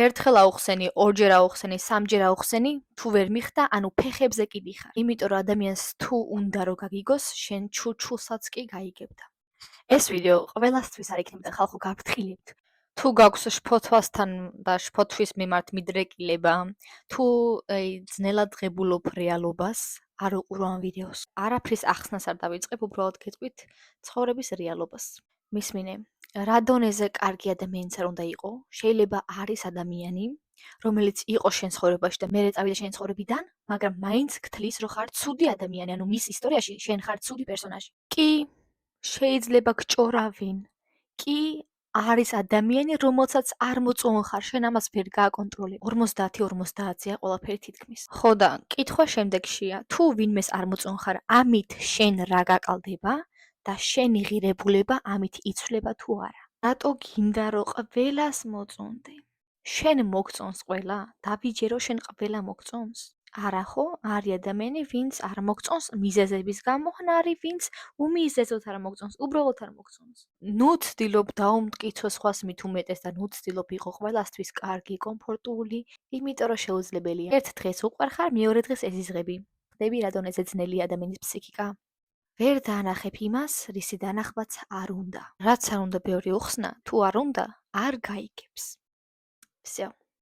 ერთხელ აუხსენი, ორჯერ აუხსენი, სამჯერ აუხსენი, თუ ვერ მიხდა, ანუ ფეხებზე კი დიხარ. იმიტომ რომ ადამიანს თუ უნდა რომ გაგიგოს, შენ ჩურჩულსაც კი გაიგებდა. ეს ვიდეო ყველასთვის არ იქნება და ხალხო გაფრთხილებთ. თუ გაქვს შფოთვასთან და შფოთვის მიმართ მიდრეკილება, თუ ძნელად ღებულობ რეალობას, არ უყურო ამ ვიდეოს. არაფრის ახსნას არ დავიწყებ, უბრალოდ გეტყვით ცხოვრების რეალობას. მისმინე, რა დონეზე კარგი ადამიანიც არ უნდა იყო, შეიძლება არის ადამიანი, რომელიც იყო შენ ცხოვრებაში და მერე წავიდა შენ ცხოვრებიდან, მაგრამ მაინც გთლის, რომ ხარ ცუდი ადამიანი, ანუ მის ისტორიაში შენ ხარ ცუდი პერსონაჟი. კი, შეიძლება გჭორავინ. კი, არის ადამიანი, რომელსაც არ მოწონხარ ხარ, შენ ამას ვერ გააკონტროლებ. 50-50-ია ყველაფერი თითქმის. ხო და კითხვა შემდეგშია, თუ ვინმეს არ მოწონხარ, ამით შენ რა გაკალდება და შენი ღირებულება ამით იცვლება თუ არა? რატო გინდა რომ ყველას მოწონდე? შენ მოგწონს ყველა? დავიჯერო შენ ყველა მოგწონს? არა ხო? არის ადამიანი, ვინც არ მოგწონს მიზეზების გამო, ან არის ვინც უმიზეზოდ არ მოგწონს, უბრალოდ არ მოგწონს. ნუ ცდილობ დაუმტკიცო სხვას მით უმეტეს და ნუ ცდილობ იყო ყველასთვის კარგი, კომფორტული, იმიტომ რომ შეუძლებელია. ერთ დღეს უყვარხარ, მეორე დღეს ეზიზღები. ხდები რა დონეზე ძნელია ადამიანის ფსიქიკა. ვერ დაანახებ იმას, რისი დანახვაც არ უნდა. რაც არ უნდა ბევრი უხსნა, თუ არ უნდა, არ გაიგებს. всё.